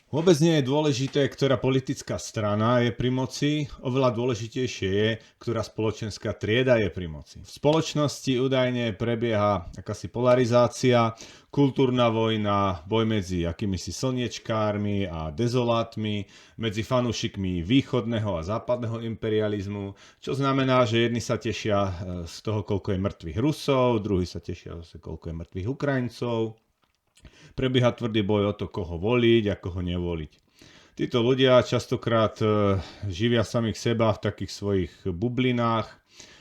Vôbec nie je dôležité, ktorá politická strana je pri moci, oveľa dôležitejšie je, ktorá spoločenská trieda je pri moci. V spoločnosti údajne prebieha akási polarizácia, kultúrna vojna, boj medzi akýmisi slniečkármi a dezolátmi, medzi fanúšikmi východného a západného imperializmu, čo znamená, že jedni sa tešia z toho, koľko je mŕtvych Rusov, druhí sa tešia zase, koľko je mŕtvych Ukrajincov. Prebieha tvrdý boj o to, koho voliť a koho nevoliť. Títo ľudia častokrát živia samých seba v takých svojich bublinách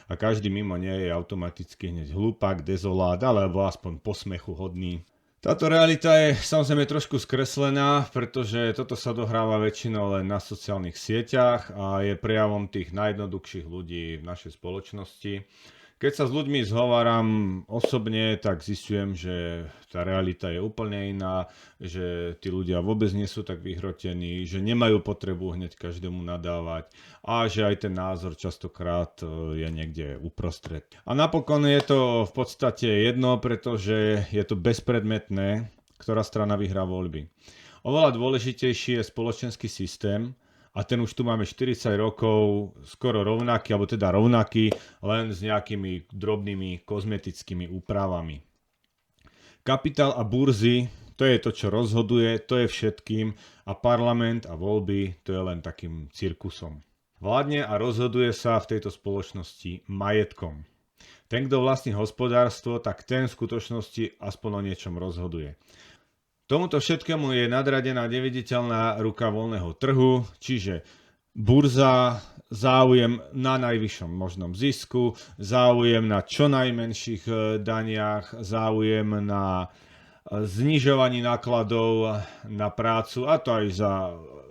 a každý mimo nie je automaticky hneď hlupák, dezolát alebo aspoň posmechu hodný. Táto realita je samozrejme trošku skreslená, pretože toto sa dohráva väčšinou len na sociálnych sieťach a je prejavom tých najjednoduchších ľudí v našej spoločnosti. Keď sa s ľuďmi zhováram osobne, tak zistujem, že tá realita je úplne iná, že tí ľudia vôbec nie sú tak vyhrotení, že nemajú potrebu hneď každému nadávať a že aj ten názor častokrát je niekde uprostred. A napokon je to v podstate jedno, pretože je to bezpredmetné, ktorá strana vyhrá voľby. Oveľa dôležitejší je spoločenský systém, a ten už tu máme 40 rokov, skoro rovnaký, alebo teda rovnaký, len s nejakými drobnými kozmetickými úpravami. Kapitál a burzy, to je to, čo rozhoduje, to je všetkým a parlament a voľby, to je len takým cirkusom. Vládne a rozhoduje sa v tejto spoločnosti majetkom. Ten, kto vlastní hospodárstvo, tak ten v skutočnosti aspoň o niečom rozhoduje. Tomuto všetkému je nadradená neviditeľná ruka voľného trhu, čiže burza, záujem na najvyššom možnom zisku, záujem na čo najmenších daniach, záujem na znižovaní nákladov na prácu, a to aj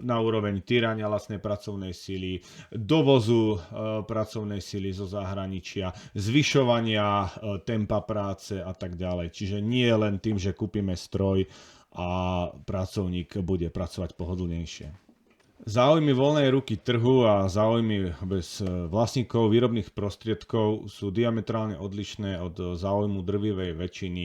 na úroveň týrania vlastnej pracovnej sily, dovozu pracovnej sily zo zahraničia, zvyšovania tempa práce a tak ďalej. Čiže nie len tým, že kúpime stroj a pracovník bude pracovať pohodlnejšie. Záujmy voľnej ruky trhu a záujmy bez vlastníkov výrobných prostriedkov sú diametrálne odlišné od záujmu drvivej väčšiny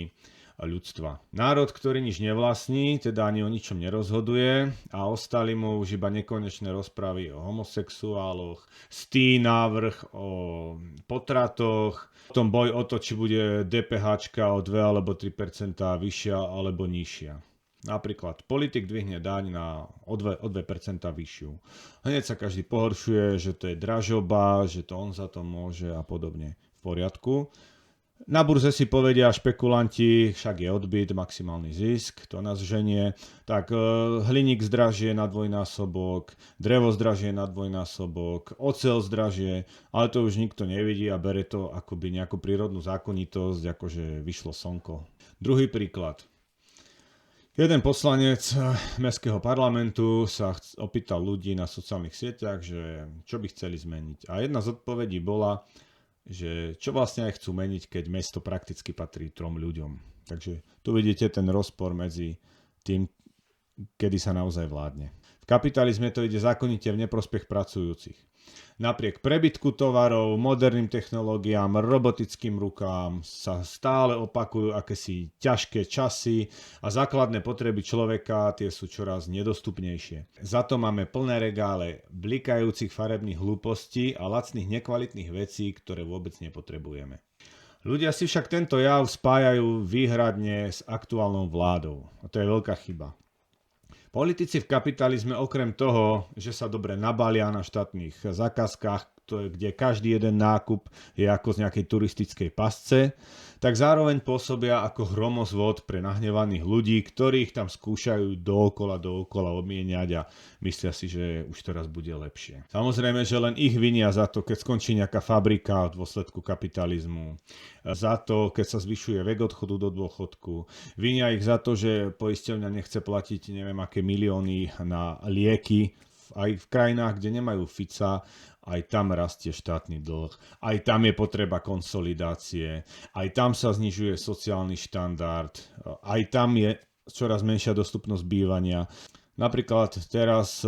ľudstva. Národ, ktorý nič nevlastní, teda ani o ničom nerozhoduje a ostali mu už iba nekonečné rozprávy o homosexuáloch, stý návrh o potratoch, potom boj o to, či bude DPH o 2 alebo 3% vyššia alebo nižšia. Napríklad politik dvihne daň o 2% vyššiu. Hneď sa každý pohoršuje, že to je dražoba, že to on za to môže a podobne. V poriadku. Na burze si povedia špekulanti, však je odbyt, maximálny zisk, to nás ženie. Tak hliník zdražie na dvojnásobok, drevo zdražie na dvojnásobok, oceľ zdražie, ale to už nikto nevidí a bere to akoby nejakú prírodnú zákonitosť, akože vyšlo slnko. Druhý príklad. Jeden poslanec mestského parlamentu sa opýtal ľudí na sociálnych sieťach, že čo by chceli zmeniť. A jedna z odpovedí bola, že čo vlastne aj chcú meniť, keď mesto prakticky patrí 3 ľuďom. Takže tu vidíte ten rozpor medzi tým, kedy sa naozaj vládne. V kapitalizme to ide zákonite v neprospech pracujúcich. Napriek prebytku tovarov, moderným technológiám, robotickým rukám sa stále opakujú akési ťažké časy a základné potreby človeka tie sú čoraz nedostupnejšie. Za to máme plné regále blikajúcich farebných hlúpostí a lacných nekvalitných vecí, ktoré vôbec nepotrebujeme. Ľudia si však tento jav spájajú výhradne s aktuálnou vládou. A to je veľká chyba. Politici v kapitalizme okrem toho, že sa dobre nabalia na štátnych zákazkách, kde každý jeden nákup je ako z nejakej turistickej pasce, tak zároveň pôsobia ako hromozvod pre nahnevaných ľudí, ktorých tam skúšajú dookola obmieniať a myslia si, že už teraz bude lepšie. Samozrejme, že len ich vinia za to, keď skončí nejaká fabrika v dôsledku kapitalizmu, za to, keď sa zvyšuje vek odchodu do dôchodku, vinia ich za to, že poisťovňa nechce platiť neviem aké milióny na lieky, aj v krajinách, kde nemajú Fica, aj tam rastie štátny dlh, aj tam je potreba konsolidácie, aj tam sa znižuje sociálny štandard, aj tam je čoraz menšia dostupnosť bývania. Napríklad teraz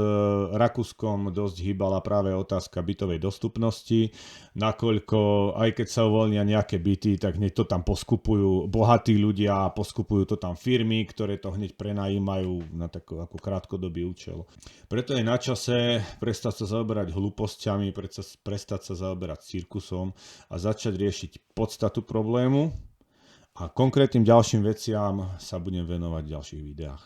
Rakúskom dosť hýbala práve otázka bytovej dostupnosti, nakoľko aj keď sa uvoľnia nejaké byty, tak hneď to tam poskupujú bohatí ľudia a poskupujú to tam firmy, ktoré to hneď prenajímajú na taký ako krátkodobý účel. Preto je na čase prestať sa zaoberať hlúposťami, prestať sa zaoberať cirkusom a začať riešiť podstatu problému a konkrétnym ďalším veciam sa budem venovať v ďalších videách.